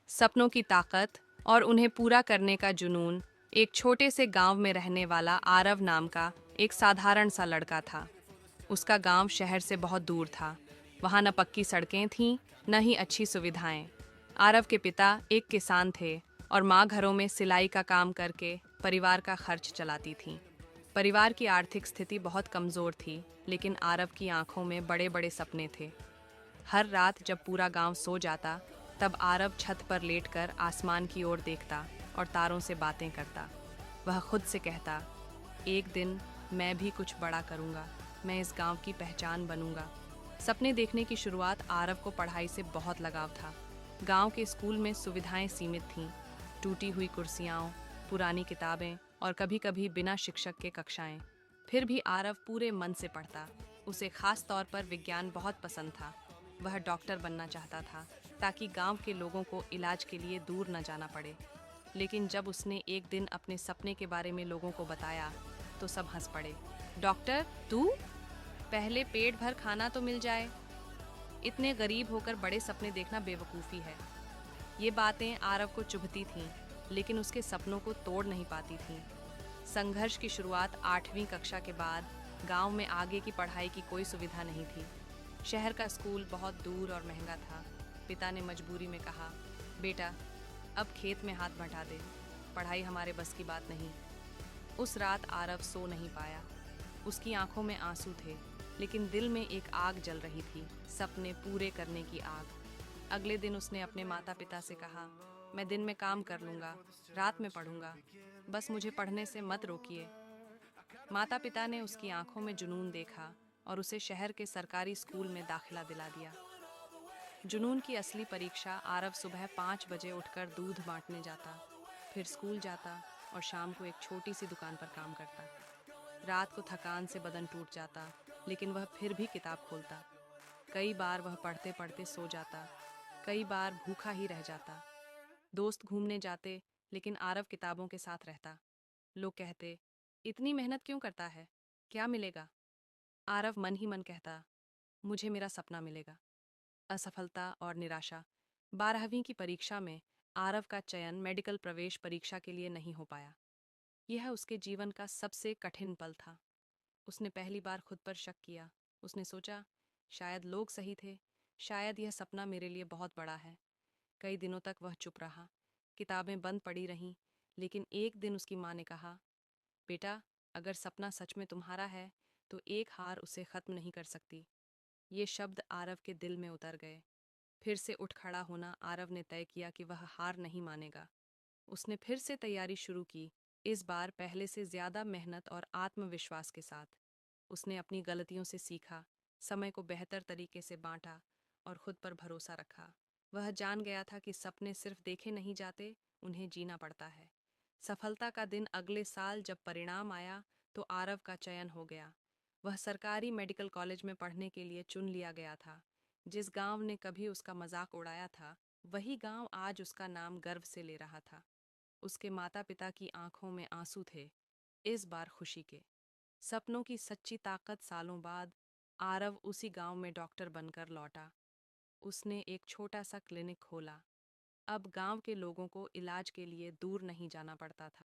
सपनों की ताकत और उन्हें पूरा करने का जुनून। एक छोटे से गांव में रहने वाला आरव नाम का एक साधारण सा लड़का था। उसका गांव शहर से बहुत दूर था। वहां न पक्की सड़कें थीं, न ही अच्छी सुविधाएं। आरव के पिता एक किसान थे और माँ घरों में सिलाई का काम करके परिवार का खर्च चलाती थीं। परिवार की आर्थिक स्थिति बहुत कमज़ोर थी, लेकिन आरव की आंखों में बड़े बड़े सपने थे। हर रात जब पूरा गांव सो जाता, तब आरव छत पर लेटकर आसमान की ओर देखता और तारों से बातें करता। वह खुद से कहता, एक दिन मैं भी कुछ बड़ा करूंगा, मैं इस गांव की पहचान बनूंगा। सपने देखने की शुरुआत आरव को पढ़ाई से बहुत लगाव था। गांव के स्कूल में सुविधाएं सीमित थीं, टूटी हुई कुर्सियाँ, पुरानी किताबें और कभी-कभी बिना शिक्षक के कक्षाएं। फिर भी आरव पूरे मन से पढ़ता। उसे खास तौर पर विज्ञान बहुत पसंद था। वह डॉक्टर बनना चाहता था, ताकि गांव के लोगों को इलाज के लिए दूर न जाना पड़े। लेकिन जब उसने एक दिन अपने सपने के बारे में लोगों को बताया, तो सब हंस पड़े। डॉक्टर तू? पहले पेट भर खाना तो मिल जाए। इतने गरीब होकर बड़े सपने देखना बेवकूफ़ी है। ये बातें आरव को चुभती थीं, लेकिन उसके सपनों को तोड़ नहीं पाती थीं। संघर्ष की शुरुआत 8वीं कक्षा के बाद। गांव में आगे की पढ़ाई की कोई सुविधा नहीं थी। शहर का स्कूल बहुत दूर और महंगा था। पिता ने मजबूरी में कहा, बेटा, अब खेत में हाथ बंटा दे, पढ़ाई हमारे बस की बात नहीं। उस रात आरव सो नहीं पाया। उसकी आंखों में आंसू थे, लेकिन दिल में एक आग जल रही थी, सपने पूरे करने की आग। अगले दिन उसने अपने माता पिता से कहा, मैं दिन में काम कर लूंगा, रात में पढ़ूंगा, बस मुझे पढ़ने से मत रोकिए। माता पिता ने उसकी आंखों में जुनून देखा और उसे शहर के सरकारी स्कूल में दाखिला दिला दिया। जुनून की असली परीक्षा। आरव सुबह 5 बजे उठकर दूध बांटने जाता, फिर स्कूल जाता और शाम को एक छोटी सी दुकान पर काम करता। रात को थकान से बदन टूट जाता, लेकिन वह फिर भी किताब खोलता। कई बार वह पढ़ते पढ़ते सो जाता, कई बार भूखा ही रह जाता। दोस्त घूमने जाते, लेकिन आरव किताबों के साथ रहता। लोग कहते, इतनी मेहनत क्यों करता है, क्या मिलेगा? आरव मन ही मन कहता, मुझे मेरा सपना मिलेगा। असफलता और निराशा। 12वीं की परीक्षा में आरव का चयन मेडिकल प्रवेश परीक्षा के लिए नहीं हो पाया। यह उसके जीवन का सबसे कठिन पल था। उसने पहली बार खुद पर शक किया। उसने सोचा, शायद लोग सही थे, शायद यह सपना मेरे लिए बहुत बड़ा है। कई दिनों तक वह चुप रहा, किताबें बंद पड़ी रहीं, लेकिन एक दिन उसकी माँ ने कहा, बेटा, अगर सपना सच में तुम्हारा है, तो एक हार उसे खत्म नहीं कर सकती। ये शब्द आरव के दिल में उतर गए। फिर से उठ खड़ा होना। आरव ने तय किया कि वह हार नहीं मानेगा। उसने फिर से तैयारी शुरू की, इस बार पहले से ज्यादा मेहनत और आत्मविश्वास के साथ। उसने अपनी गलतियों से सीखा, समय को बेहतर तरीके से बांटा और खुद पर भरोसा रखा। वह जान गया था कि सपने सिर्फ देखे नहीं जाते, उन्हें जीना पड़ता है। सफलता का दिन अगले साल जब परिणाम आया, तो आरव का चयन हो गया। वह सरकारी मेडिकल कॉलेज में पढ़ने के लिए चुन लिया गया था। जिस गांव ने कभी उसका मजाक उड़ाया था, वही गांव आज उसका नाम गर्व से ले रहा था। उसके माता पिता की आंखों में आंसू थे, इस बार खुशी के। सपनों की सच्ची ताकत। सालों बाद आरव उसी गांव में डॉक्टर बनकर लौटा। उसने एक छोटा सा क्लिनिक खोला। अब गांव के लोगों को इलाज के लिए दूर नहीं जाना पड़ता था।